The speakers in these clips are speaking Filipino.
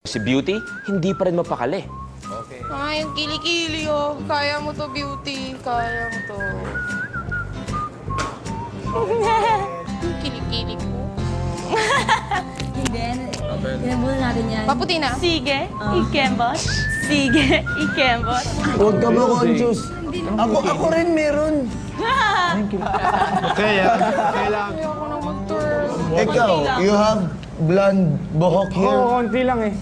Si Beauty, hindi pa rin mapakali. Ay, yung kilikili, oh. Kaya mo to, Beauty. Kaya mo to. Yung kilikili ko. Hindi. Pinabula natin yan. Paputi na. Sige, ikembot. Sige, ikembot. Huwag ka ma-conscious. Ako rin meron. Okay lang. Ayoko na mag-turn. Ikaw, you have blonde buhok here. Oo, konti lang eh.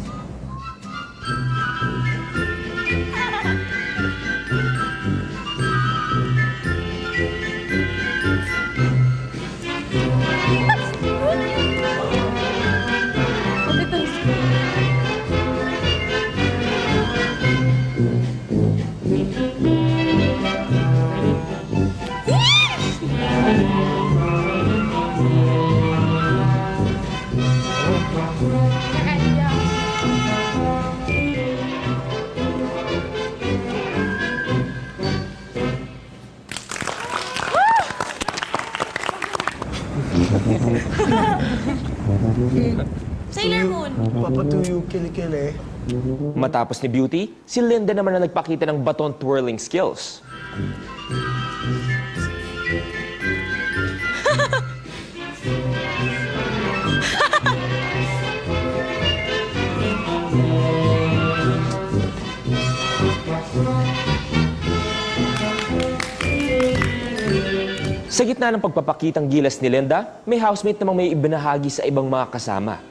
Sailor Moon. Papatuyo kilikili. Matapos ni Beauty, si Linda naman na nagpakita ng baton twirling skills. Sa gitna ng pagpapakitang gilas ni Linda, may housemate namang may ibinahagi sa ibang mga kasama.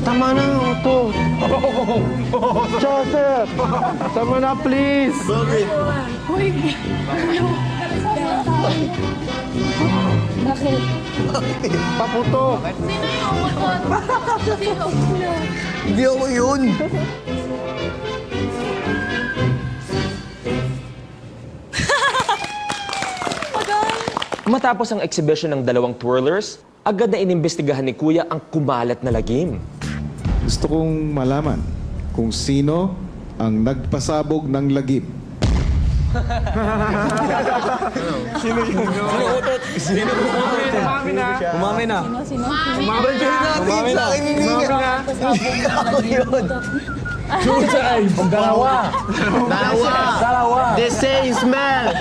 Tama na, Otto. Joseph! Tama na, please. Bakit? Paputok. Sino yung umukot? Sino? Hindi ako yun. Matapos ang exhibition ng dalawang twirlers, agad na inimbestigahan ni Kuya ang kumalat na lagim. Gusto kong malaman kung sino ang nagpasabog ng lagim. Umami na. Umami na. Hindi ako yun. Dalawa. The same smell.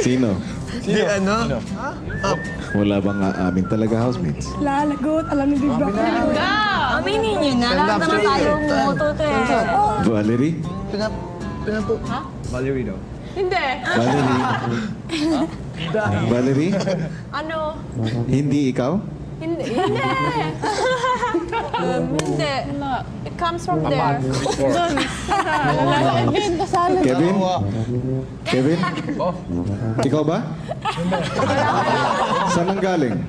Sino? Di ano? Wala bang aamin talaga housemates? Lalagot. Alam ni Big Bang. Aminin nyo na. Lahat naman tayong mututo eh. Valerie? Pinapo. Valerie daw. Hindi. Valerie? Valerie? Ano? Hindi ikaw? Hindi. Hindi. Hindi. It comes from there. Kevin? Kevin? Ikaw ba? Saan ang galing?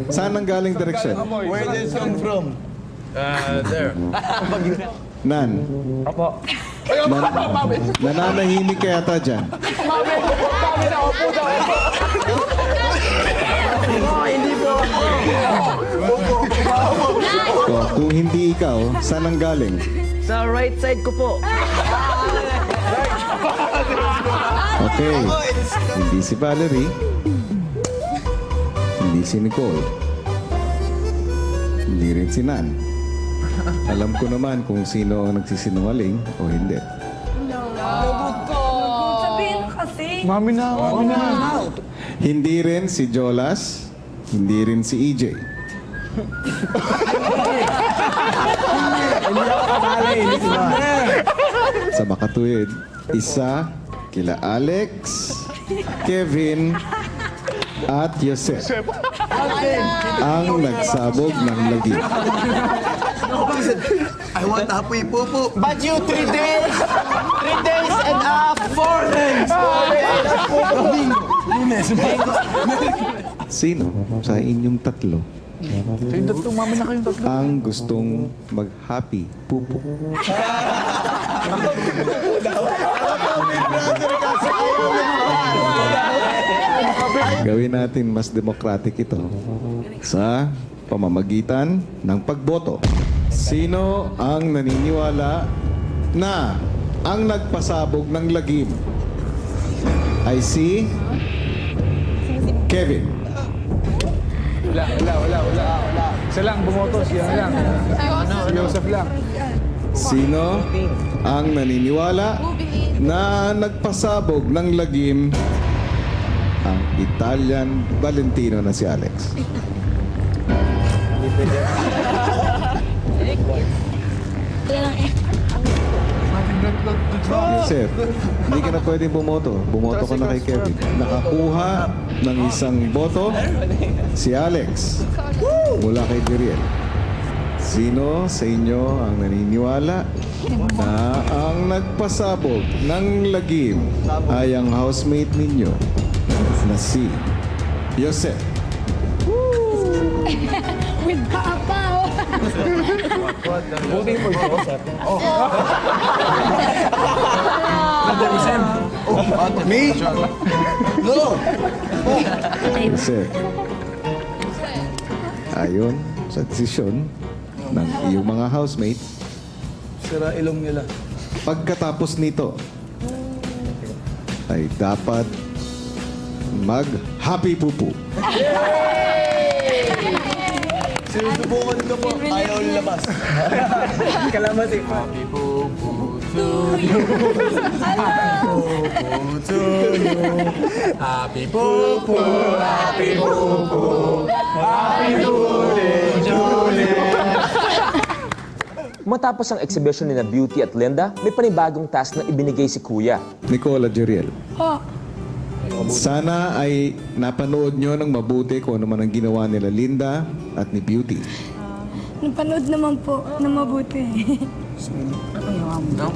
Saan ang galing direksyon? Where did it come from? There. Nan? Opo. Nananahimik ka yata dyan. Oh, kung hindi ikaw, saan ang galing? Sa right side ko po. Okay. Hindi si Valerie. Hindi si Nicole. Hindi rin si Nan. Alam ko naman kung sino ang nagsisinungaling o hindi. Sabihin mo kasi. Mami na. Hindi rin si Jolas. Hindi rin si EJ. Sa makatuwid, isa kila Alex, Kevin, at Yosef ang nagsabog ng lagim. I want apoy pupo. But you 3 days. 3 days and 4 days. Sino sa inyong tatlo Kayong tatlo, mami na kayong tatlo. ang gustong mag-happy pupo? Gawin natin mas democratic ito sa pamamagitan ng pagboto. Sino ang naniniwala na ang nagpasabog ng lagim ay si Kevin? Wala. Isa lang, bumoto. Siya lang. Si Joseph lang. Sino ang naniniwala na nagpasabog ng lagim ang Italian Valentino na si Alex? Joseph, hindi ka na pwedeng bumoto. Bumoto ka na kay Kevin. Nakakuha ng isang boto si Alex mula kay Jeriel. Sino sa inyo ang naniniwala na ang nagpasabog ng lagim ay ang housemate ninyo na si Joseph? With Papa, oh. Voting for Joseph. Me? No! Joseph, ayon sa desisyon ng iyong mga housemate, Sira ilong nila. pagkatapos nito ay dapat mag-happy pupu. Sinusubukan ko po. Ayaw labas. Kalamat eh. Happy Popo to you. Happy Popo to you. Happy Popo, Happy Popo. Happy Julie, Julie. Matapos ang exhibition ni na Beauty at Linda, may panibagong task na ibinigay si Kuya. Nicole at Jeriel, Oh, sana ay napanood nyo ng mabuti kung ano man ang ginawa nila Linda at ni Beauty. napanood naman po na mabuti.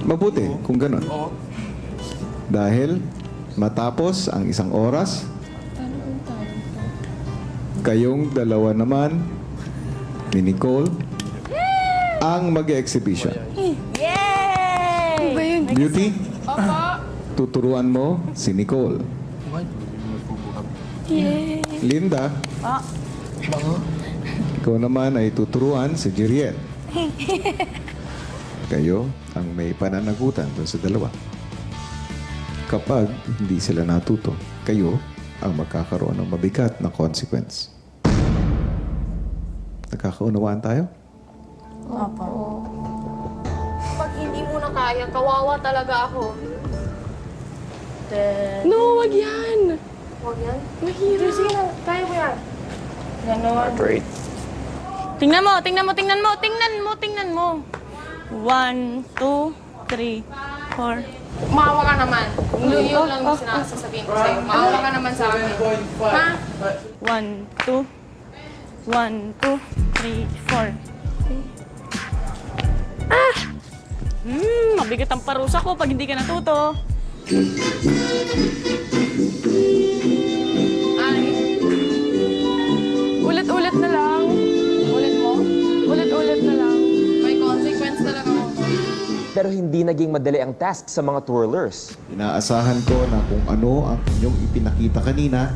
Mabuti kung ganon. Dahil matapos ang isang oras, kayong dalawa naman ni Nicole ang mag-exhibition. Ano ba yun? Beauty, tuturuan mo si Nicole. Linda, ikaw naman ay tuturuan si Jeriel. Kayo ang may pananagutan doon sa dalawa. Kapag hindi sila natuto, kayo ang magkakaroon ng mabigat na consequence. Nagkakaunawaan tayo? Pag hindi mo na kaya, kawawa talaga ako. No, wag yan. Huwag yan. Mahirap. Sige na, kaya mo yan. Ganon. Tingnan mo, tingnan mo, tingnan mo, tingnan mo, tingnan mo. 1, 2, 3, 4. Maawa ka naman. Yun lang yung sinasasabihin ko sa'yo. Maawa ka naman sa akin. Ha? 1, 2, 1, 2, 3, 4. Mabigat ang parusa ko pag hindi ka natuto. Ay. Ulit-ulit na lang. Ulit mo? Ulit-ulit na lang. May consequence talaga ako. Pero hindi naging madali ang task sa mga twirlers. Inaasahan ko na kung ano ang inyong ipinakita kanina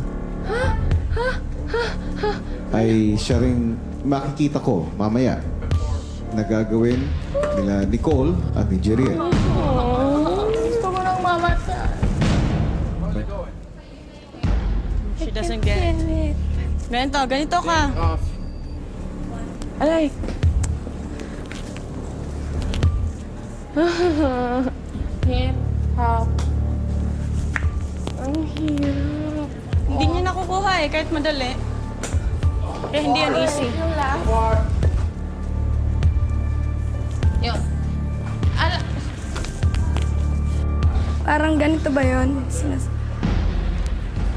ay siya rin makikita ko mamaya na gagawin nila Nicole at ni Jeriel. Gusto ko nang mamatay. She doesn't get it. Ganito, ganito ka. Alay. Hip, hop. Ang hirap. Hindi niya nakukuha eh, kahit madali. Kaya hindi yan easy. Yung last. Yun. Parang ganito ba yun?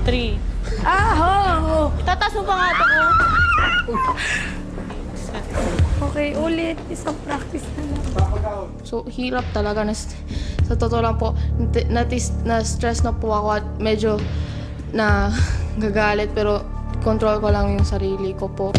3. Ah, Tataas mo pa nga ito ko. okay, ulit. Isang practice na lang. So, hirap talaga. Sa totoo lang po, na-stress na po ako at medyo na gagalit. Pero, control ko lang yung sarili ko po.